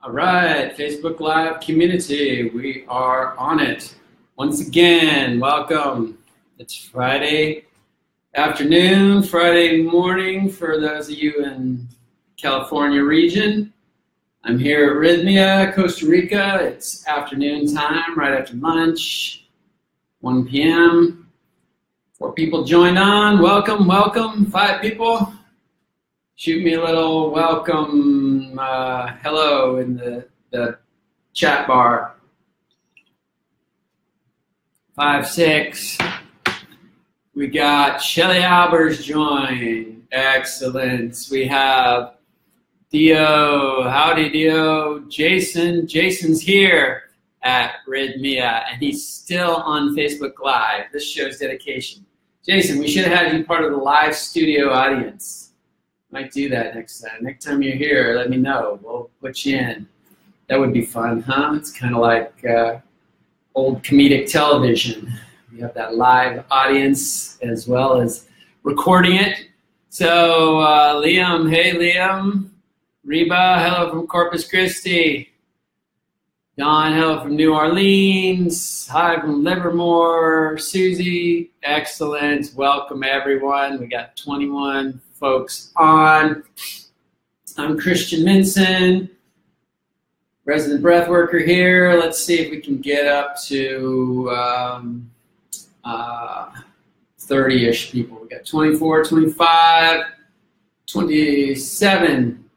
All right, Facebook Live community, we are on it. Once again, welcome. It's Friday afternoon, Friday morning for those of you in California region. I'm here at Rythmia, Costa Rica. It's afternoon time, right after lunch, 1 p.m. 4 people joined on. Welcome, welcome. 5 people. Shoot me a little welcome hello in the chat bar. 5, 6. We got Shelly Albers join. Excellent. We have Dio. Howdy, Dio. Jason. Jason's here at Rythmia, and he's still on Facebook Live. This shows dedication. Jason, we should have had you part of the live studio audience. Might do that next time. Next time you're here, let me know. We'll put you in. That would be fun, huh? It's kind of like old comedic television. We have that live audience as well as recording it. So Liam, hey Liam. Reba, hello from Corpus Christi. Don, hello from New Orleans. Hi from Livermore. Susie, excellent. Welcome everyone. We got 21 folks on. I'm Christian Minson, resident breathworker here. Let's see if we can get up to 30-ish people. We got 24, 25, 27.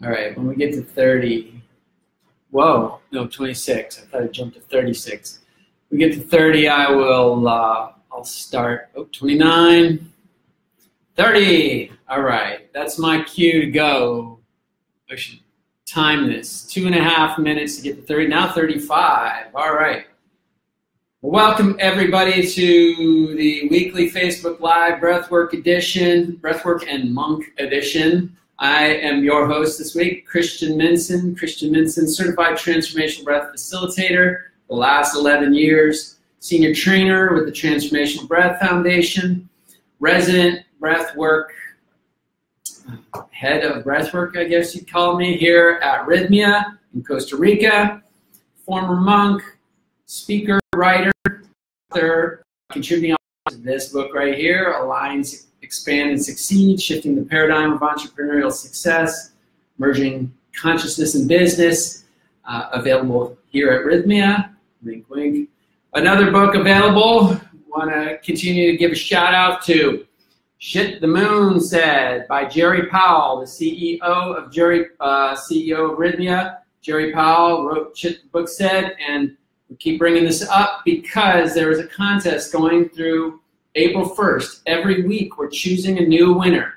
All right, when we get to 30, whoa, no, 26. I thought I jumped to 36. When we get to 30, I will, I'll start. Oh, 29. 30. All right, that's my cue to go. I should time this. 2.5 minutes to get to 30. Now 35. All right. Well, welcome everybody to the weekly Facebook Live Breathwork edition, Breathwork and Monk edition. I am your host this week, Christian Minson. Christian Minson, certified transformational breath facilitator the last 11 years, senior trainer with the Transformational Breath Foundation, resident breathwork, head of breathwork, I guess you'd call me, here at Rythmia in Costa Rica, former monk, speaker, writer, author, contributing to this book right here, Align, Expand, and Succeed, Shifting the Paradigm of Entrepreneurial Success, Merging Consciousness and Business, available here at Rythmia, wink, wink. Another book available, want to continue to give a shout out to Shit the Moon Said by Jerry Powell, the CEO of Rythmia. Jerry Powell wrote Shit the Book Said, and we keep bringing this up because there is a contest going through April 1st. Every week we're choosing a new winner.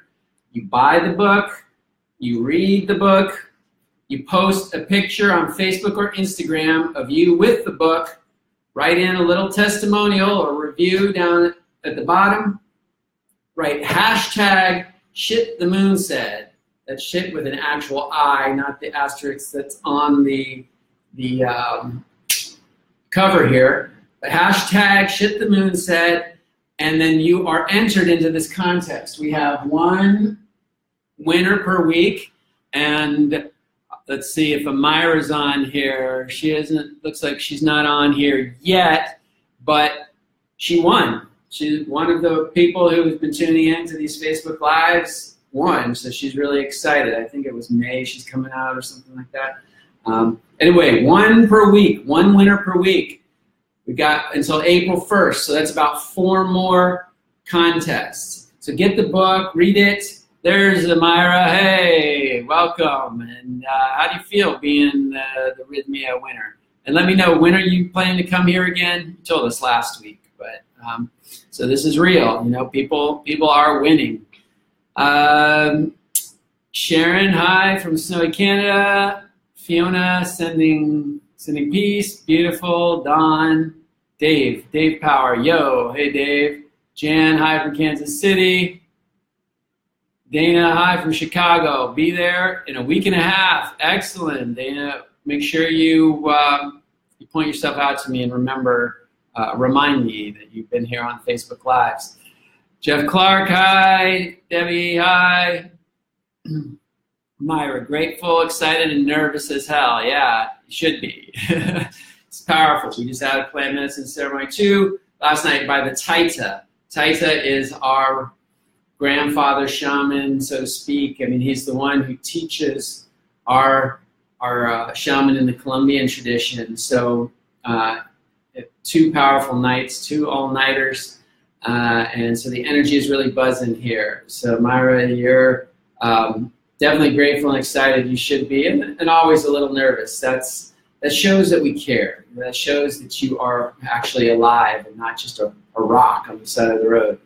You buy the book, you read the book, you post a picture on Facebook or Instagram of you with the book, write in a little testimonial or review down at the bottom. Write hashtag Shit the Moon Said. That's shit with an actual I, not the asterisk that's on the cover here. But hashtag Shit the Moon Said, and then you are entered into this contest. We have one winner per week, and let's see if Amira's on here. She isn't. Looks like she's not on here yet, but she won. She's one of the people who's been tuning in to these Facebook Lives, won, so she's really excited. I think it was May she's coming out or something like that. Anyway, one per week, one winner per week. We got until April 1st, so that's about 4 more contests. So get the book, read it. There's Amira. Hey, welcome. And how do you feel being the Rythmia winner? And let me know, when are you planning to come here again? You told us last week, but so this is real. You know, people are winning. Sharon, hi from snowy Canada. Fiona, sending peace. Beautiful. Don, Dave Power. Yo, hey Dave. Jan, hi from Kansas City. Dana, hi from Chicago. Be there in a week and a half. Excellent, Dana. Make sure you point yourself out to me and remind me that you've been here on Facebook Lives. Jeff Clark, hi. Debbie, hi. Myra, grateful, excited, and nervous as hell. Yeah, you should be. It's powerful. We just had a plant medicine ceremony too last night by the Taita. Taita is our grandfather shaman, so to speak. I mean, he's the one who teaches our shaman in the Colombian tradition. So 2 powerful nights, 2 all-nighters, and so the energy is really buzzing here. So Myra, you're definitely grateful and excited. You should be, and always a little nervous. That shows that we care. That shows that you are actually alive and not just a rock on the side of the road.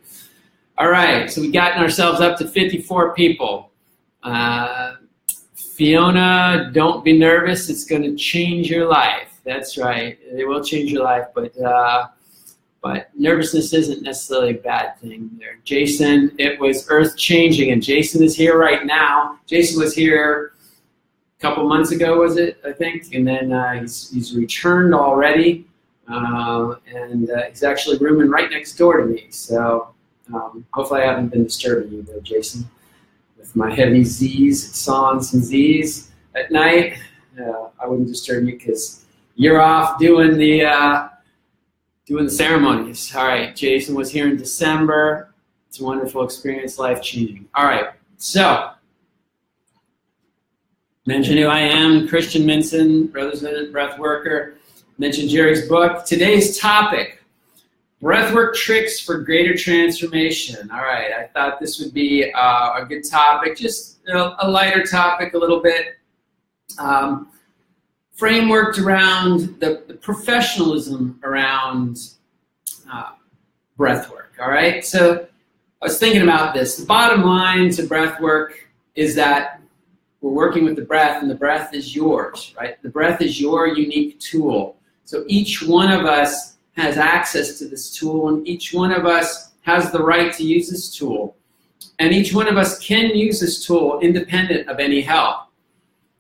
All right, so we've gotten ourselves up to 54 people. Fiona, don't be nervous. It's going to change your life. That's right. It will change your life, but nervousness isn't necessarily a bad thing there. Jason, it was earth-changing, and Jason is here right now. Jason was here a couple months ago, was it, I think? And then he's returned already, and he's actually rooming right next door to me. So hopefully I haven't been disturbing you there, Jason, with my heavy Z's, songs and Z's at night. I wouldn't disturb you because you're off doing the ceremonies. All right, Jason was here in December. It's a wonderful experience, life-changing. All right, so mention who I am, Christian Minson, Brothers in it, Breathworker. Mention Jerry's book. Today's topic, Breathwork Tricks for Greater Transformation. All right, I thought this would be a good topic, just a lighter topic a little bit. Frameworked around the professionalism around breathwork, all right? So I was thinking about this. The bottom line to breathwork is that we're working with the breath, and the breath is yours, right? The breath is your unique tool. So each one of us has access to this tool, and each one of us has the right to use this tool. And each one of us can use this tool independent of any help.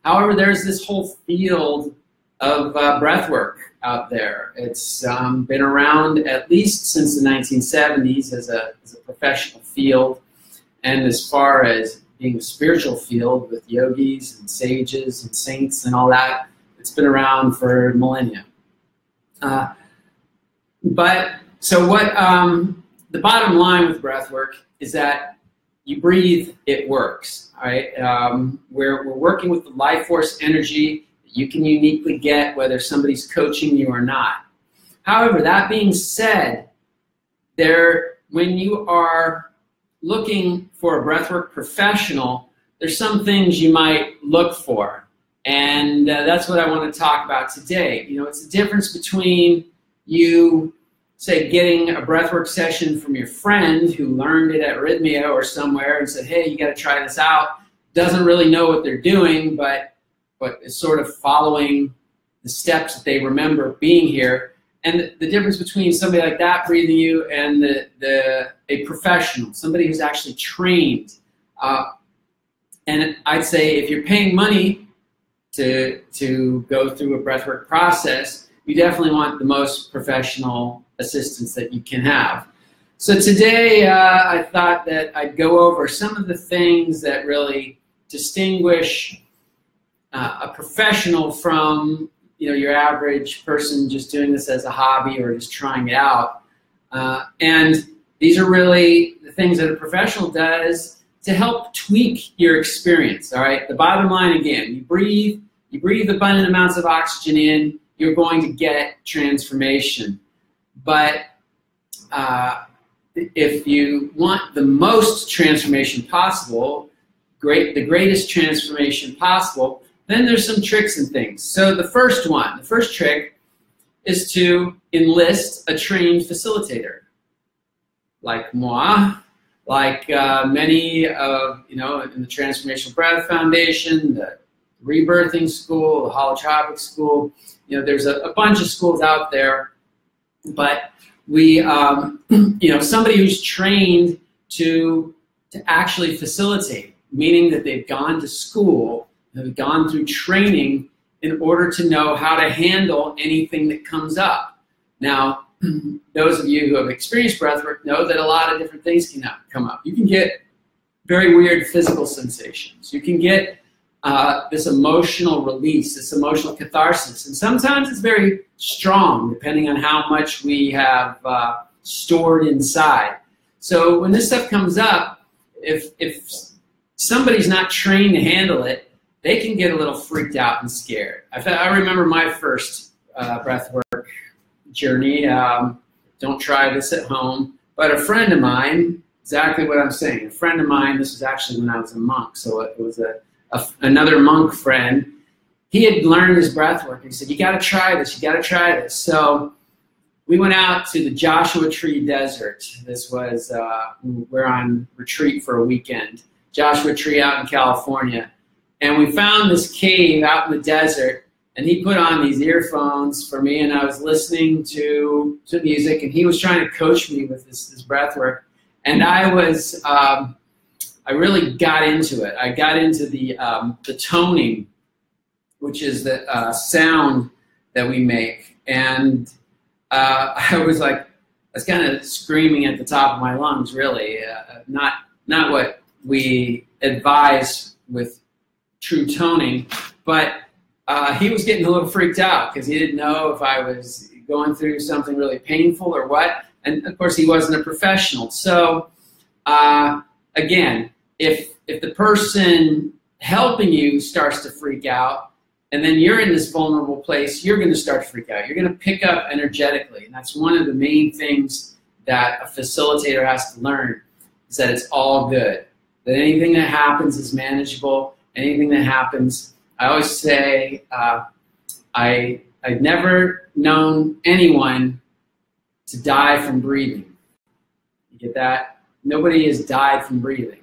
However, there's this whole field of breathwork out there. It's been around at least since the 1970s as a professional field, and as far as being a spiritual field with yogis and sages and saints and all that, it's been around for millennia. But so what the bottom line with breathwork is that you breathe, it works. All right, we're working with the life force energy that you can uniquely get whether somebody's coaching you or not. However, that being said, when you are looking for a breathwork professional, there's some things you might look for, and that's what I want to talk about today. You know, it's the difference between you, say, getting a breathwork session from your friend who learned it at Rythmia or somewhere and said, hey, you got to try this out. Doesn't really know what they're doing, but is sort of following the steps that they remember being here. And the difference between somebody like that breathing you and a professional, somebody who's actually trained. And I'd say if you're paying money to go through a breathwork process, you definitely want the most professional assistance that you can have. So today I thought that I'd go over some of the things that really distinguish a professional from your average person just doing this as a hobby or just trying it out. And these are really the things that a professional does to help tweak your experience, all right? The bottom line, again, you breathe abundant amounts of oxygen in, you're going to get transformation. But if you want the most transformation possible, the greatest transformation possible, then there's some tricks and things. So the first trick is to enlist a trained facilitator, like moi, like many of, in the Transformational Breath Foundation, the Rebirthing School, the Holotropic School. There's a bunch of schools out there, but we, somebody who's trained to actually facilitate, meaning that they've gone to school, they've gone through training in order to know how to handle anything that comes up. Now, those of you who have experienced breathwork know that a lot of different things can come up. You can get very weird physical sensations. You can get this emotional release, this emotional catharsis. And sometimes it's very strong, depending on how much we have stored inside. So when this stuff comes up, if somebody's not trained to handle it, they can get a little freaked out and scared. I remember my first breathwork journey. Don't try this at home. But a friend of mine, exactly what I'm saying, a friend of mine, this was actually when I was a monk, so it was another monk friend. He had learned his breathwork. He said, you got to try this, you got to try this. So we went out to the Joshua Tree Desert. This was, we're on retreat for a weekend. Joshua Tree out in California. And we found this cave out in the desert, and he put on these earphones for me, and I was listening to music, and he was trying to coach me with this breath work. And I was, I really got into it. I got into the toning, which is the sound that we make. And I was kind of screaming at the top of my lungs, really. Not what we advise with true toning, but he was getting a little freaked out because he didn't know if I was going through something really painful or what. And of course, he wasn't a professional. So again, if the person helping you starts to freak out, and then you're in this vulnerable place, you're going to start to freak out. You're going to pick up energetically. And that's one of the main things that a facilitator has to learn, is that it's all good. That anything that happens is manageable. Anything that happens, I always say, I've never known anyone to die from breathing. You get that? Nobody has died from breathing,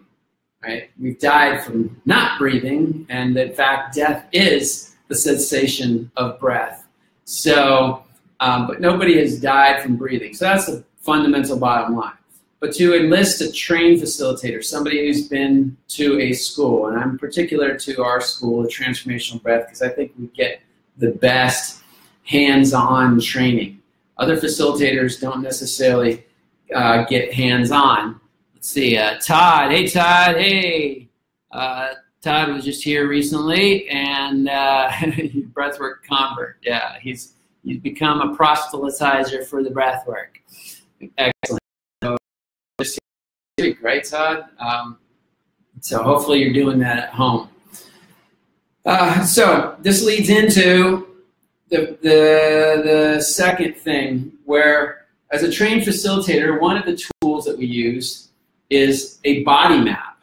right? We've died from not breathing, and in fact, death is the cessation of breath. So, but nobody has died from breathing. So that's the fundamental bottom line. But to enlist a trained facilitator, somebody who's been to a school, and I'm particular to our school, the Transformational Breath, because I think we get the best hands-on training. Other facilitators don't necessarily get hands-on. Let's see, Todd. Hey, Todd. Hey. Todd was just here recently, and breathwork convert. Yeah, he's become a proselytizer for the breathwork. Excellent. So, right, Todd? So hopefully you're doing that at home. So this leads into the second thing, where as a trained facilitator, one of the tools that we use is a body map.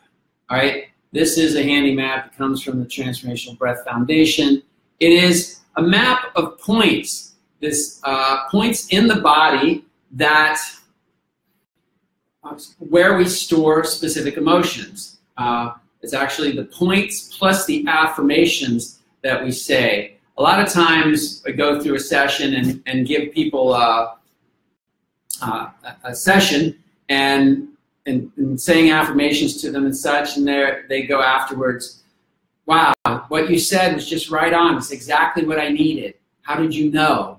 All right. This is a handy map. It comes from the Transformational Breath Foundation. It is a map of points. This points in the body that where we store specific emotions. It's actually the points plus the affirmations that we say. A lot of times I go through a session and give people a session and saying affirmations to them and such, and they go afterwards, wow, what you said was just right on. It's exactly what I needed. How did you know?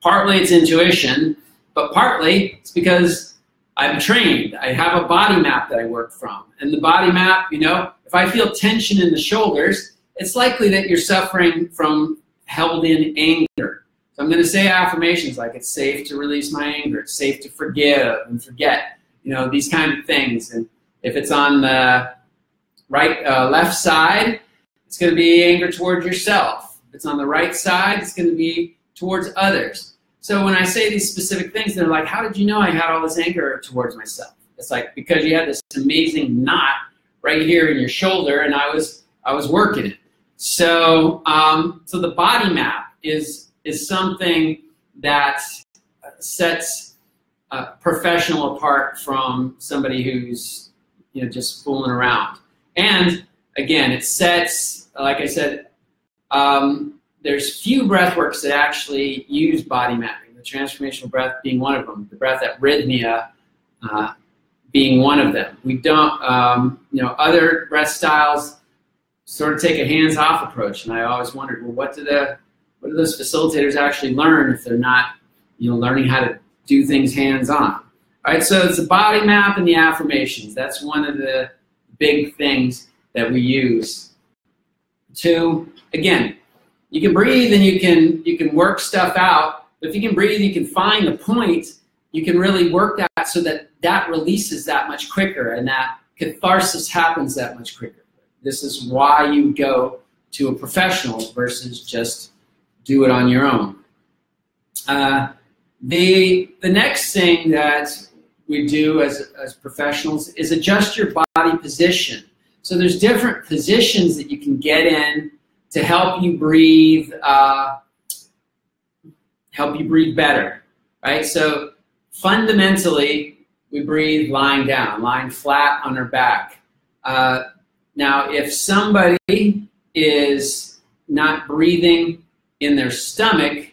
Partly it's intuition, but partly it's because I'm trained. I have a body map that I work from. And the body map, if I feel tension in the shoulders, it's likely that you're suffering from held in anger. So I'm going to say affirmations like it's safe to release my anger, it's safe to forgive and forget, these kind of things. And if it's on the left side, it's going to be anger towards yourself. If it's on the right side, it's going to be towards others. So when I say these specific things, they're like, how did you know I had all this anger towards myself? It's like, because you had this amazing knot right here in your shoulder, and I was working it. So so the body map is something that sets a professional apart from somebody who's just fooling around. And again, it sets, like I said, there's few breathworks that actually use body mapping. The transformational breath being one of them. The breath at Rythmia being one of them. We don't, other breath styles sort of take a hands-off approach. And I always wondered, well, what do those facilitators actually learn if they're not, learning how to do things hands-on? All right, so it's the body map and the affirmations. That's one of the big things that we use to, again, you can breathe and you can work stuff out. But if you can breathe, you can find the point. You can really work that so that that releases that much quicker and that catharsis happens that much quicker. This is why you go to a professional versus just do it on your own. The next thing that we do as professionals is adjust your body position. So there's different positions that you can get in to help you breathe better, right? So fundamentally, we breathe lying down, lying flat on our back. Now, if somebody is not breathing in their stomach,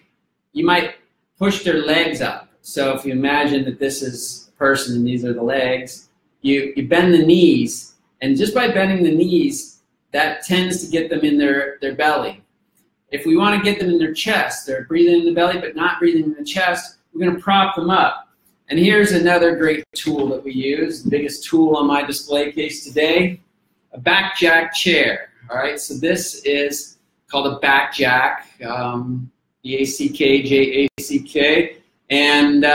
you might push their legs up. So if you imagine that this is a person and these are the legs, you bend the knees, and just by bending the knees, that tends to get them in their belly. If we want to get them in their chest, they're breathing in the belly but not breathing in the chest, we're going to prop them up. And here's another great tool that we use, the biggest tool on my display case today, a back jack chair. All right, so this is called a back jack, E-A-C-K-J-A-C-K, and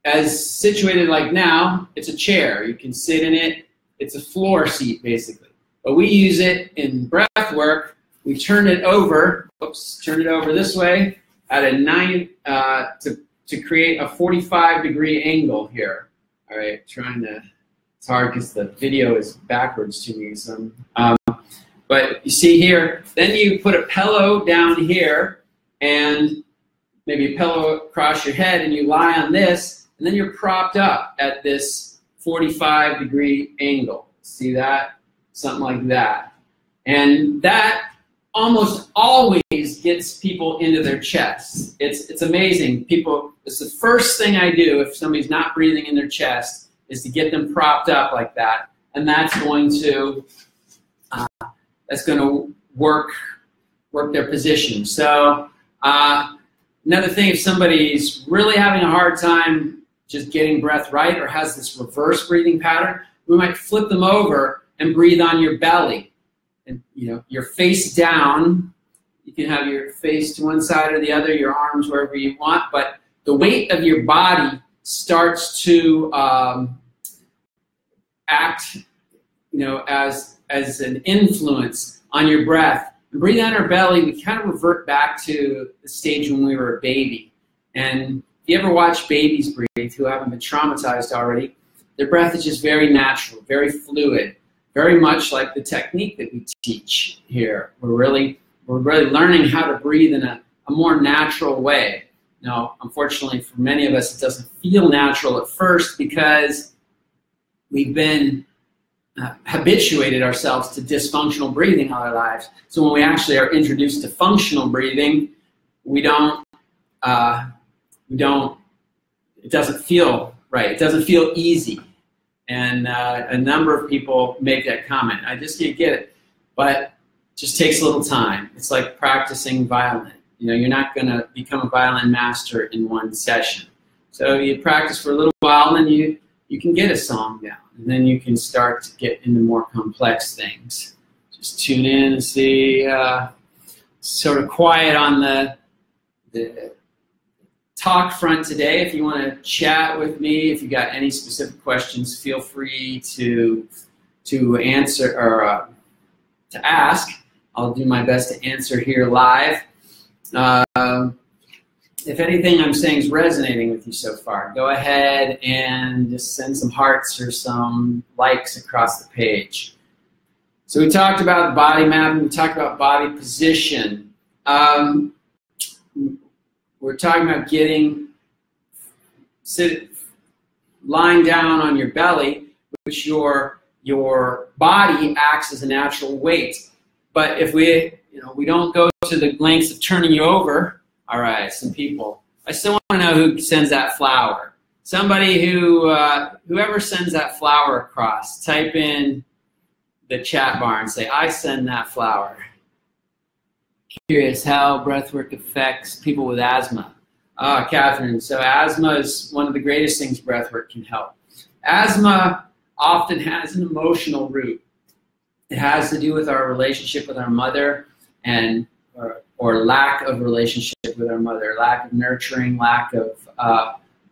as situated like now, it's a chair. You can sit in it. It's a floor seat, basically. But we use it in breath work. We turn it over, turn it over this way at a 9, to create a 45-degree angle here. All right, it's hard because the video is backwards to me. So, but you see here, then you put a pillow down here and maybe a pillow across your head and you lie on this, and then you're propped up at this 45-degree angle. See that? Something like that. And that almost always gets people into their chests. It's amazing. It's the first thing I do if somebody's not breathing in their chest is to get them propped up like that. And that's going to work their position. So another thing, if somebody's really having a hard time just getting breath right or has this reverse breathing pattern, we might flip them over and breathe on your belly. And your face down. You can have your face to one side or the other, your arms wherever you want, but the weight of your body starts to act, as an influence on your breath. And breathe on our belly, we kind of revert back to the stage when we were a baby. And if you ever watch babies breathe who haven't been traumatized already, their breath is just very natural, very fluid. Very much like the technique that we teach here. We're really learning how to breathe in a more natural way. Now, unfortunately, for many of us, it doesn't feel natural at first because we've been habituated ourselves to dysfunctional breathing all our lives. So when we actually are introduced to functional breathing, it doesn't feel right. It doesn't feel easy. And a number of people make that comment. I just can't get it. But it just takes a little time. It's like practicing violin. You're not going to become a violin master in one session. So you practice for a little while, and then you can get a song down. And then you can start to get into more complex things. Just tune in and see, sort of quiet on the talk front today. If you want to chat with me, if you got any specific questions, feel free to answer or to ask. I'll do my best to answer here live. If anything I'm saying is resonating with you so far, go ahead and just send some hearts or some likes across the page. So we talked about body mapping. We talked about body position. We're talking about lying down on your belly, which your body acts as a natural weight. But if we don't go to the lengths of turning you over, all right, some people. I still want to know who sends that flower. Somebody whoever sends that flower across, type in the chat bar and say, I send that flower. Curious how breathwork affects people with asthma. Catherine, so asthma is one of the greatest things breathwork can help. Asthma often has an emotional root. It has to do with our relationship with our mother and or lack of relationship with our mother, lack of nurturing, lack of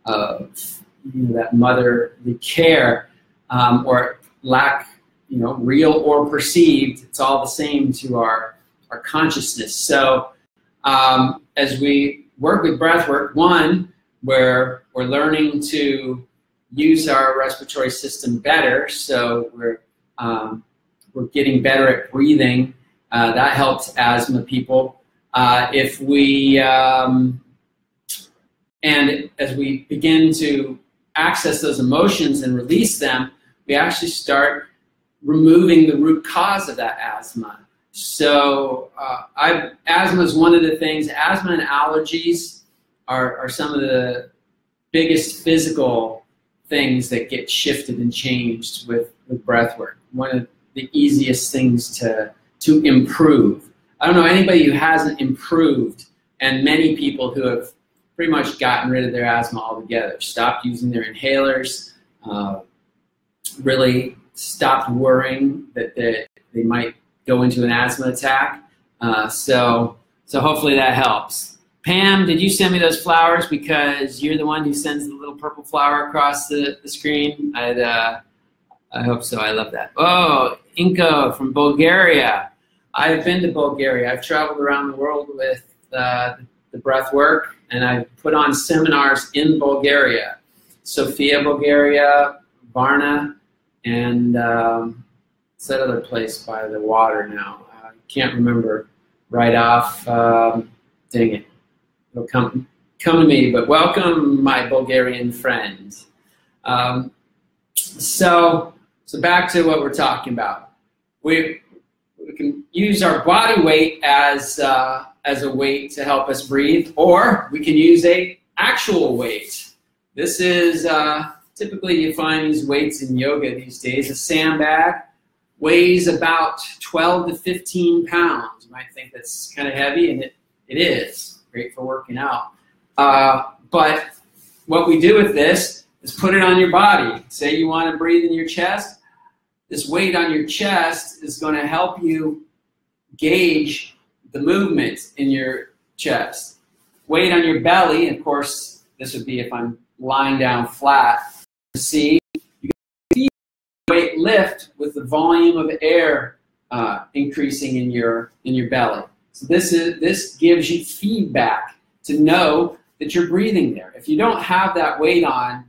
that motherly care, or lack, real or perceived. It's all the same to our consciousness. So as we work with breathwork, one, where we're learning to use our respiratory system better, so we're getting better at breathing. That helps asthma people. If we and as we begin to access those emotions and release them, we actually start removing the root cause of that asthma. So asthma is one of the things. Asthma and allergies are some of the biggest physical things that get shifted and changed with breathwork. One of the easiest things to improve. I don't know anybody who hasn't improved, and many people who have pretty much gotten rid of their asthma altogether, stopped using their inhalers, really stopped worrying that they might go into an asthma attack. So hopefully that helps. Pam, did you send me those flowers? Because you're the one who sends the little purple flower across the screen. I hope so. I love that. Oh, Inko from Bulgaria. I've been to Bulgaria. I've traveled around the world with the breath work, and I've put on seminars in Bulgaria. Sofia, Bulgaria, Varna, and it's that other place by the water now. I can't remember right off. Dang it. It'll come to me, but welcome, my Bulgarian friend. So back to what we're talking about. We can use our body weight as a weight to help us breathe, or we can use a actual weight. This is typically you find these weights in yoga these days. A sandbag weighs about 12 to 15 pounds. You might think that's kind of heavy, and it is great for working out. But what we do with this is put it on your body. Say you want to breathe in your chest. This weight on your chest is going to help you gauge the movement in your chest. Weight on your belly, of course, this would be if I'm lying down flat. See, you can weight lift with the volume of air increasing in your belly. So this gives you feedback to know that you're breathing there. If you don't have that weight on,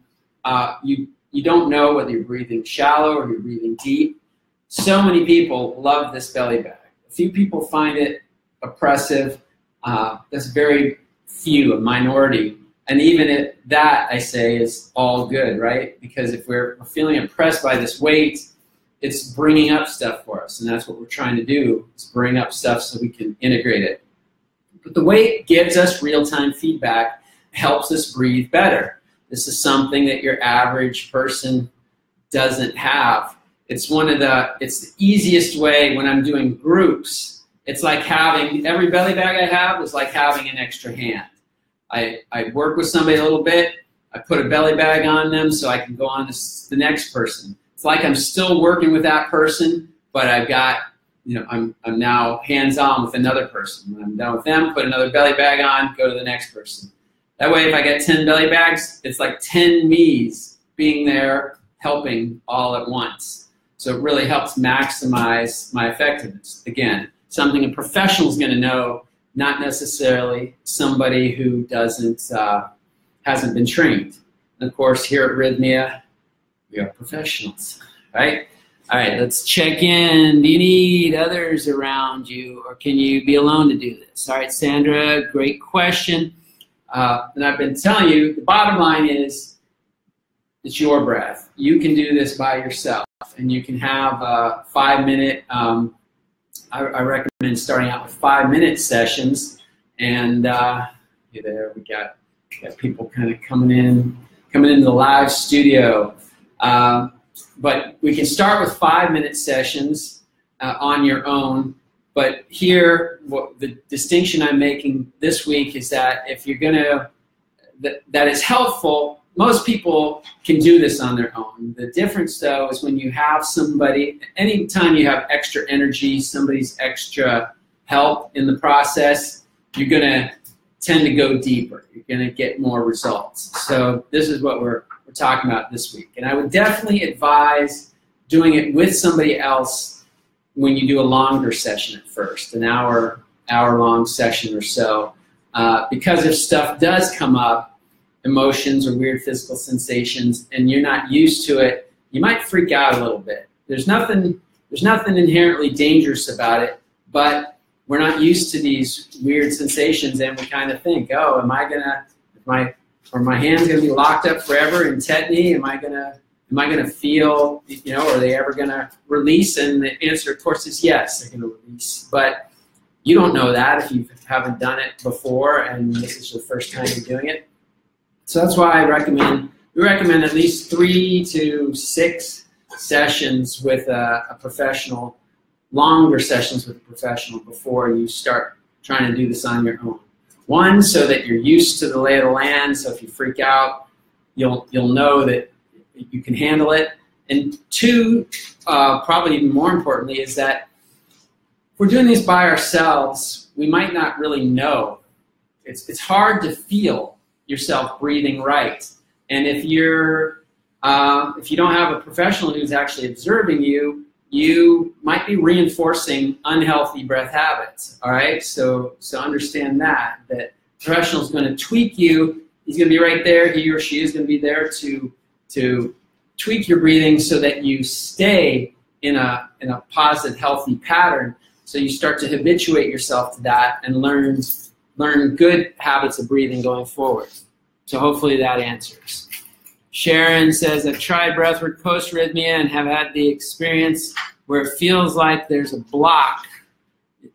you don't know whether you're breathing shallow or you're breathing deep. So many people love this belly bag. A few people find it oppressive. That's very few, a minority. And even that, I say, is all good, right? Because if we're feeling oppressed by this weight, it's bringing up stuff for us. And that's what we're trying to do, is bring up stuff so we can integrate it. But the weight gives us real-time feedback, helps us breathe better. This is something that your average person doesn't have. It's the easiest way when I'm doing groups. It's like having, every belly bag I have is like having an extra hand. I work with somebody a little bit, I put a belly bag on them so I can go on to the next person. It's like I'm still working with that person, but I've got, I'm now hands-on with another person. When I'm done with them, put another belly bag on, go to the next person. That way, if I get 10 belly bags, it's like 10 me's being there, helping all at once. So it really helps maximize my effectiveness. Again, something a professional is going to know, not necessarily somebody who hasn't been trained. And of course, here at Rythmia, we are professionals, right? All right, let's check in. Do you need others around you, or can you be alone to do this? All right, Sandra, great question. And I've been telling you, the bottom line is, it's your breath. You can do this by yourself, and you can have a 5-minute, I recommend starting out with 5-minute sessions, and there we got people kind of coming into the live studio. But we can start with 5-minute sessions on your own. But here, the distinction I'm making this week is that if you're that it's helpful, most people can do this on their own. The difference, though, is when you have somebody, anytime you have extra energy, somebody's extra help in the process, you're going to tend to go deeper. You're going to get more results. So this is what we're talking about this week. And I would definitely advise doing it with somebody else when you do a longer session at first, an hour-long session or so. Because if stuff does come up, emotions or weird physical sensations, and you're not used to it, you might freak out a little bit. There's nothing inherently dangerous about it, but we're not used to these weird sensations, and we kind of think, oh, are my hands gonna be locked up forever in tetany? Am I gonna feel, are they ever gonna release? And the answer, of course, is yes, they're gonna release. But you don't know that if you haven't done it before, and this is your first time you're doing it. So that's why we recommend at least 3 to 6 sessions with a professional, longer sessions with a professional before you start trying to do this on your own. 1, so that you're used to the lay of the land, so if you freak out, you'll know that you can handle it. And 2, probably even more importantly, is that if we're doing these by ourselves, we might not really know. It's hard to feel yourself breathing right. And if you don't have a professional who's actually observing you, you might be reinforcing unhealthy breath habits. All right, so understand that the professional is going to tweak you. He's going to be right there. He or she is going to be there to tweak your breathing so that you stay in a positive, healthy pattern. So you start to habituate yourself to that and learn good habits of breathing going forward. So hopefully that answers. Sharon says, I've tried breathwork post-Rythmia and have had the experience where it feels like there's a block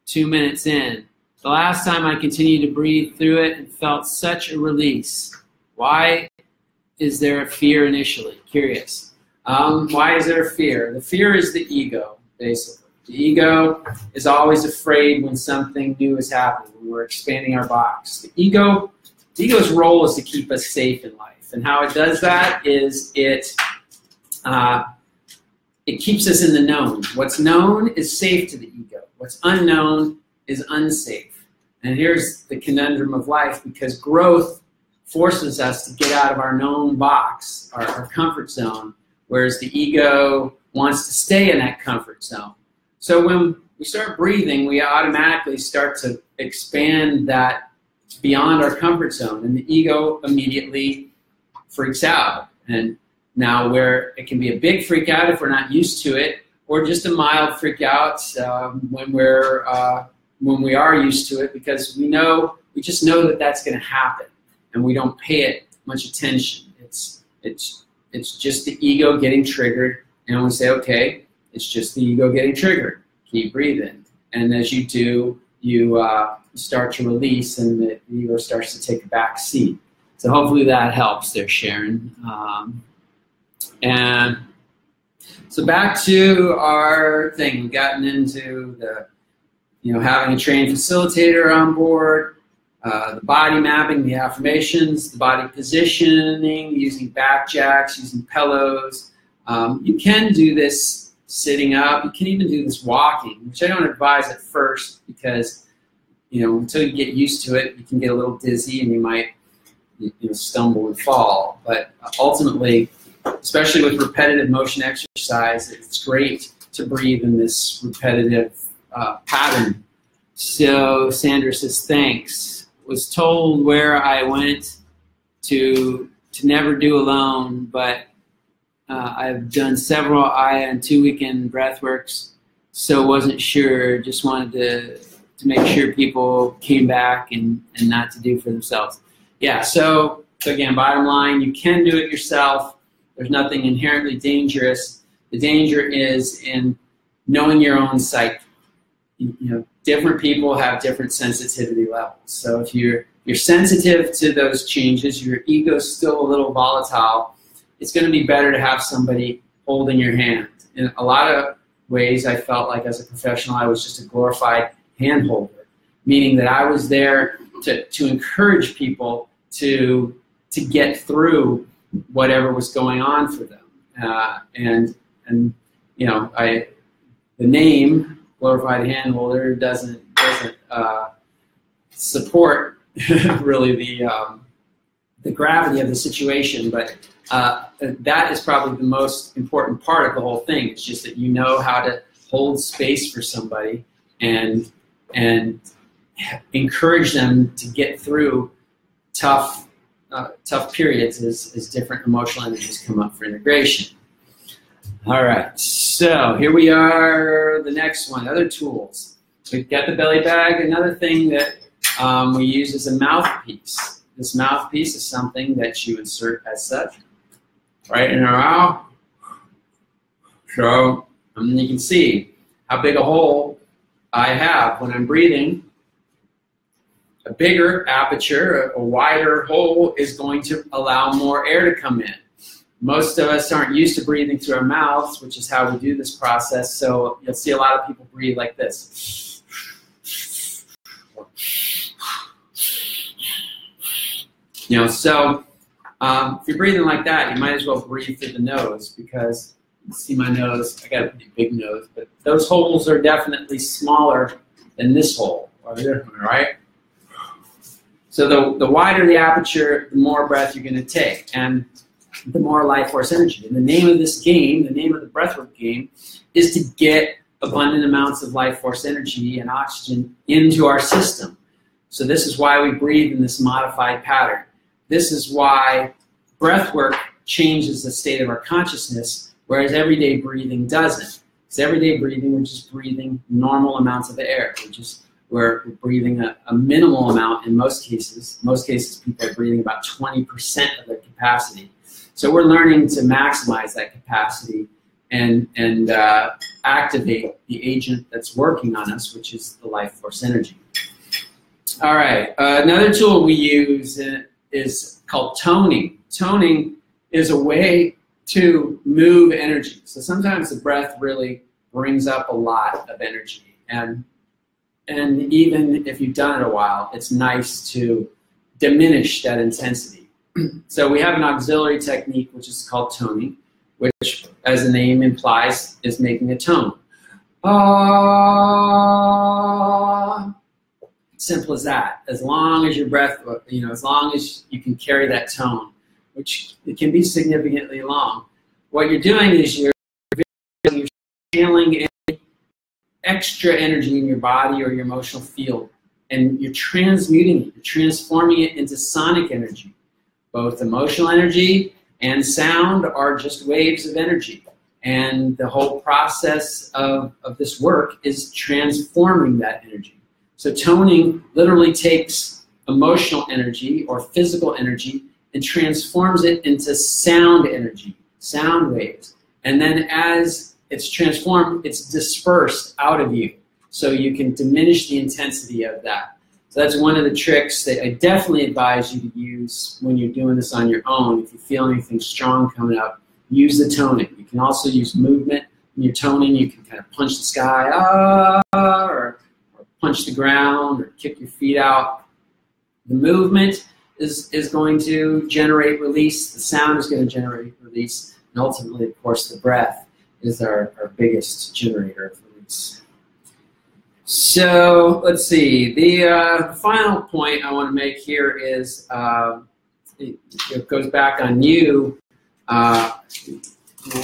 2 minutes in. The last time I continued to breathe through it and felt such a release. Why is there a fear initially? Curious. Why is there a fear? The fear is the ego, basically. The ego is always afraid when something new is happening, when we're expanding our box. The ego's role is to keep us safe in life. And how it does that is it keeps us in the known. What's known is safe to the ego. What's unknown is unsafe. And here's the conundrum of life, because growth forces us to get out of our known box, our comfort zone, whereas the ego wants to stay in that comfort zone. So when we start breathing, we automatically start to expand that beyond our comfort zone, and the ego immediately freaks out. And now where it can be a big freak out if we're not used to it, or just a mild freak out when we are used to it, because we just know that that's going to happen, and we don't pay it much attention. It's just the ego getting triggered, and we say, okay, it's just the ego getting triggered. Keep breathing. And as you do, you start to release, and the ego starts to take a back seat. So hopefully that helps there, Sharon. And so back to our thing. We've gotten into the, having a trained facilitator on board, the body mapping, the affirmations, the body positioning, using back jacks, using pillows. You can do this sitting up. You can even do this walking, which I don't advise at first, because until you get used to it, you can get a little dizzy and you might stumble and fall. But ultimately, especially with repetitive motion exercise, it's great to breathe in this repetitive pattern. So Sandra says, thanks. Was told where I went to never do alone, but I've done several Aya and 2 weekend breathworks, so wasn't sure. Just wanted to make sure people came back and not to do for themselves. Yeah, so again, bottom line, you can do it yourself. There's nothing inherently dangerous. The danger is in knowing your own psyche. Different people have different sensitivity levels. So if you're sensitive to those changes, your ego's still a little volatile, it's going to be better to have somebody holding your hand. In a lot of ways, I felt like as a professional, I was just a glorified hand holder, meaning that I was there to encourage people to get through whatever was going on for them. And you know, the name glorified hand holder doesn't support really the gravity of the situation, but that is probably the most important part of the whole thing. It's just that you know how to hold space for somebody and encourage them to get through tough periods as different emotional energies come up for integration. All right, so here we are, the next one, other tools. We've got the belly bag. Another thing that we use is a mouthpiece. This mouthpiece is something that you insert as such, right in our mouth. So you can see how big a hole I have when I'm breathing. A bigger aperture, a wider hole is going to allow more air to come in. Most of us aren't used to breathing through our mouths, which is how we do this process. So you'll see a lot of people breathe like this. You know, so if you're breathing like that, you might as well breathe through the nose, because you see my nose, I got a pretty big nose, but those holes are definitely smaller than this hole, right? So the wider the aperture, the more breath you're going to take, and the more life force energy. And the name of this game, the name of the breathwork game, is to get abundant amounts of life force energy and oxygen into our system. So this is why we breathe in this modified pattern. This is why breathwork changes the state of our consciousness, whereas everyday breathing doesn't. Because everyday breathing, we're just breathing normal amounts of air. We're breathing a minimal amount in most cases. Most cases, people are breathing about 20% of their capacity. So we're learning to maximize that capacity and activate the agent that's working on us, which is the life force energy. All right, another tool we use is called toning. Toning is a way to move energy. So sometimes the breath really brings up a lot of energy. And even if you've done it a while, it's nice to diminish that intensity. So we have an auxiliary technique, which is called toning, which, as the name implies, is making a tone. Simple as that. As long as your breath, as long as you can carry that tone, which it can be significantly long. What you're doing is you're channeling extra energy in your body or your emotional field, and you're transmuting it, you're transforming it into sonic energy. Both emotional energy and sound are just waves of energy, and the whole process of this work is transforming that energy. So toning literally takes emotional energy or physical energy and transforms it into sound energy, sound waves, and then as it's transformed, it's dispersed out of you, so you can diminish the intensity of that. So that's one of the tricks that I definitely advise you to use when you're doing this on your own. If you feel anything strong coming up, use the toning. You can also use movement. When you're toning, you can kind of punch the sky, or punch the ground, or kick your feet out. The movement is going to generate release. The sound is going to generate release. And ultimately, of course, the breath is our biggest generator of release. So let's see. The final point I want to make here is it goes back on you,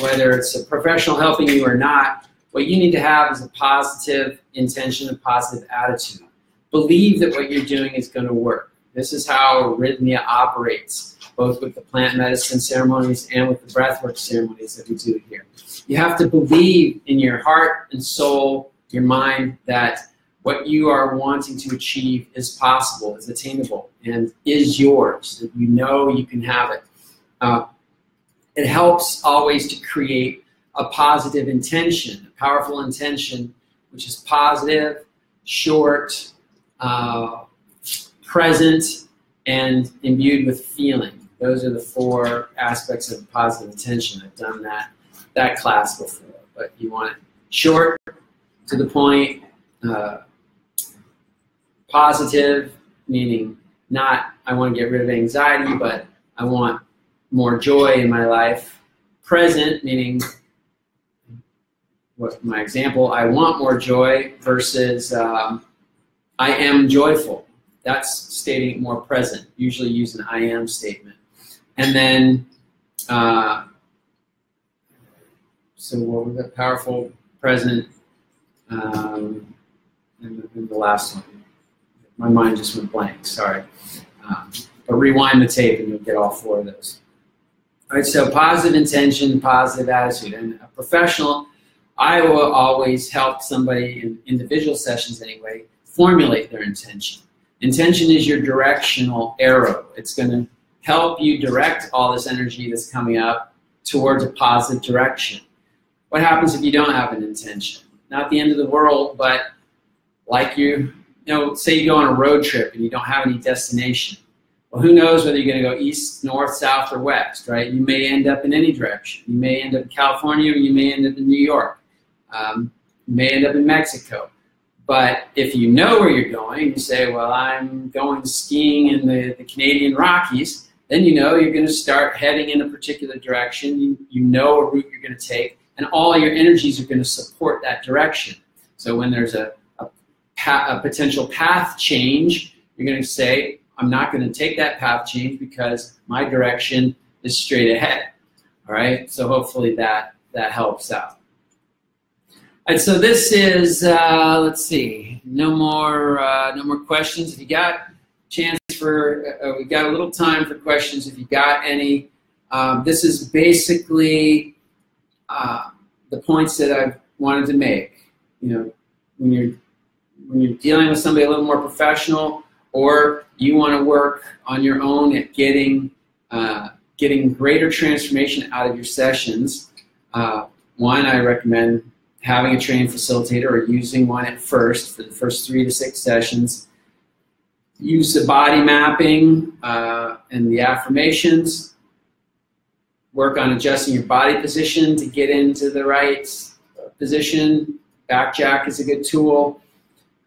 whether it's a professional helping you or not. What you need to have is a positive intention, a positive attitude. Believe that what you're doing is going to work. This is how Rythmia operates, both with the plant medicine ceremonies and with the breathwork ceremonies that we do here. You have to believe in your heart and soul, your mind, that what you are wanting to achieve is possible, is attainable, and is yours, that you know you can have it. It helps always to create a positive intention, a powerful intention, which is positive, short, present, and imbued with feeling. Those are the 4 aspects of positive intention. I've done that class before, but you want it short, to the point, positive, meaning not I want to get rid of anxiety, but I want more joy in my life. Present, meaning what my example, I want more joy, versus I am joyful. That's stating it more present. Usually use an I am statement. And then, so what was that? Powerful, present, and the last one. My mind just went blank, sorry. But rewind the tape and you'll get all 4 of those. All right, so positive intention, positive attitude. And a professional, I will always help somebody in individual sessions anyway, formulate their intention. Intention is your directional arrow. It's going to help you direct all this energy that's coming up towards a positive direction. What happens if you don't have an intention? Not the end of the world, but like say you go on a road trip and you don't have any destination. Well, who knows whether you're going to go east, north, south, or west, right? You may end up in any direction. You may end up in California, or you may end up in New York. You may end up in Mexico. But if you know where you're going, you say, well, I'm going skiing in the Canadian Rockies, then you know you're going to start heading in a particular direction. You know a route you're going to take, and all your energies are going to support that direction. So when there's a potential path change, you're going to say, I'm not going to take that path change because my direction is straight ahead. All right, so hopefully that helps out. All right, so this is, let's see, no more questions. If you got chance for, we got a little time for questions if you got any. This is basically the points that I've wanted to make. When you're dealing with somebody a little more professional, or you want to work on your own at getting greater transformation out of your sessions, one, I recommend having a trained facilitator or using one at first for the first 3 to 6 sessions. Use the body mapping and the affirmations. Work on adjusting your body position to get into the right position. Back jack is a good tool.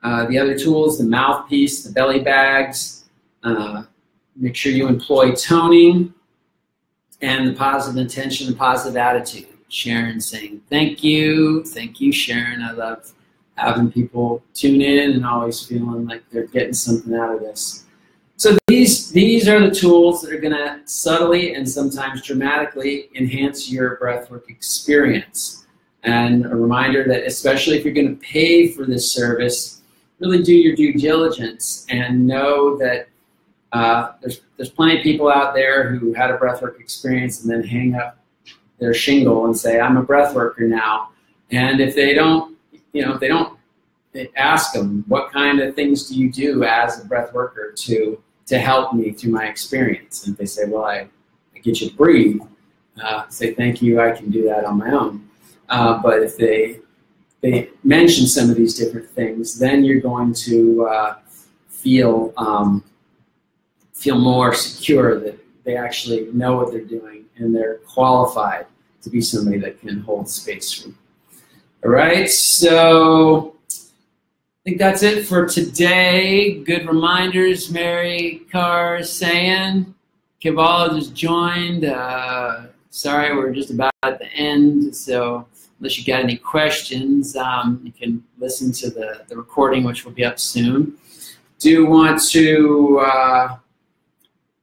The other tools, the mouthpiece, the belly bags. Make sure you employ toning and the positive intention and positive attitude. Sharon saying, thank you, Sharon. I love having people tune in and always feeling like they're getting something out of this. So these are the tools that are going to subtly and sometimes dramatically enhance your breathwork experience. And a reminder that especially if you're going to pay for this service, really do your due diligence and know that there's plenty of people out there who had a breathwork experience and then hang up their shingle and say, I'm a breathworker now. And if they don't, they ask them, what kind of things do you do as a breathworker to help me through my experience? And if they say, well, I get you to breathe, say, thank you, I can do that on my own. But if they mention some of these different things, then you're going to feel more secure that they actually know what they're doing and they're qualified to be somebody that can hold space for you. All right, so I think that's it for today. Good reminders, Mary Carr is saying. Cavallo just joined. Sorry, we're just about at the end, so unless you got any questions, you can listen to the recording, which will be up soon. Do want to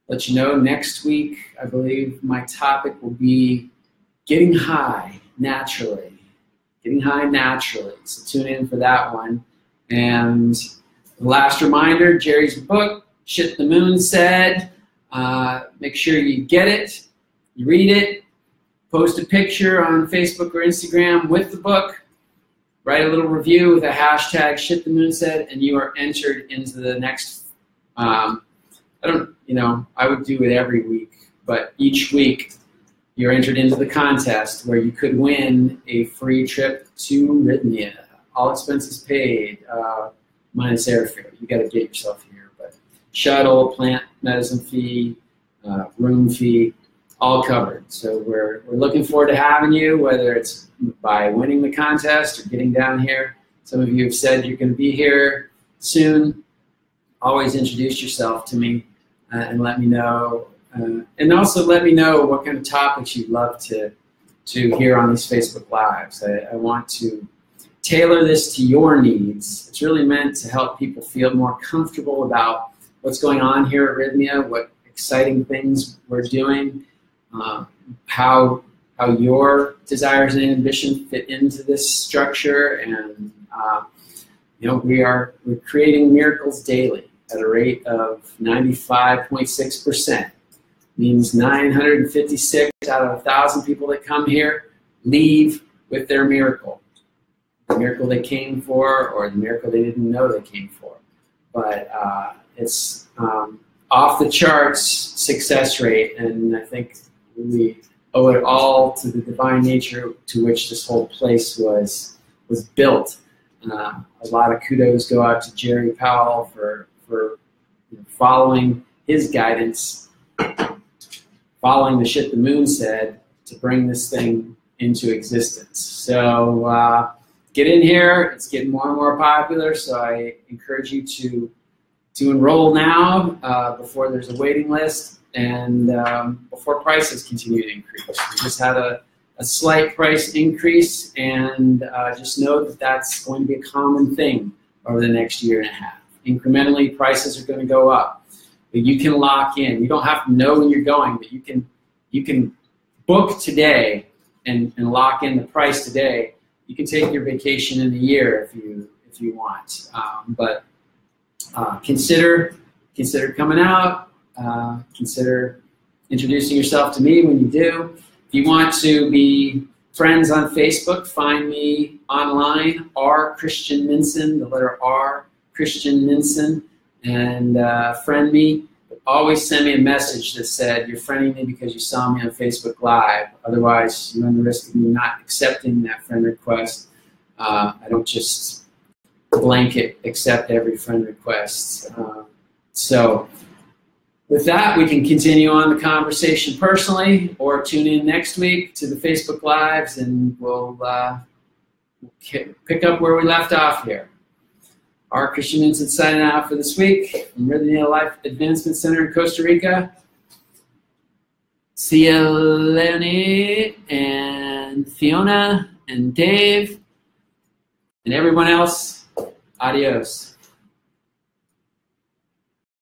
let you know next week, I believe my topic will be getting high naturally. Getting high naturally. So tune in for that one. And the last reminder, Jerry's book, Shit the Moon Said. Make sure you get it, you read it, post a picture on Facebook or Instagram with the book, write a little review with a hashtag Shit the Moon Said, and you are entered into the next, I would do it every week, but each week you're entered into the contest where you could win a free trip to Rythmia. All expenses paid, minus airfare. You got to get yourself here, but shuttle, plant medicine fee, room fee, all covered. So we're looking forward to having you, whether it's by winning the contest or getting down here. Some of you have said you're going to be here soon. Always introduce yourself to me and let me know And also let me know what kind of topics you'd love to hear on these Facebook Lives. I want to tailor this to your needs. It's really meant to help people feel more comfortable about what's going on here at Rythmia, what exciting things we're doing, how your desires and ambition fit into this structure, and we're creating miracles daily at a rate of 95.6%. Means 956 out of 1,000 people that come here leave with their miracle. The miracle they came for, or the miracle they didn't know they came for. But it's off the charts success rate, and I think we owe it all to the divine nature to which this whole place was built. A lot of kudos go out to Jerry Powell for following his guidance, following the shit the moon said to bring this thing into existence. So get in here. It's getting more and more popular, so I encourage you to enroll now before there's a waiting list and before prices continue to increase. We just had a slight price increase, and just know that that's going to be a common thing over the next year and a half. Incrementally, prices are going to go up. But you can lock in. You don't have to know when you're going, but you can book today and lock in the price today. You can take your vacation in a year if you want. But consider coming out. Consider introducing yourself to me when you do. If you want to be friends on Facebook, find me online, R Christian Minson, the letter R Christian Minson, and friend me. But always send me a message that said you're friending me because you saw me on Facebook Live. Otherwise, you run the risk of me not accepting that friend request. I don't just blanket accept every friend request. So with that, we can continue on the conversation personally, or tune in next week to the Facebook Lives, and we'll pick up where we left off here. Our Christian Minson signing out for this week from Rythmia Life Advancement Center in Costa Rica. See you, Leonie and Fiona and Dave and everyone else. Adios.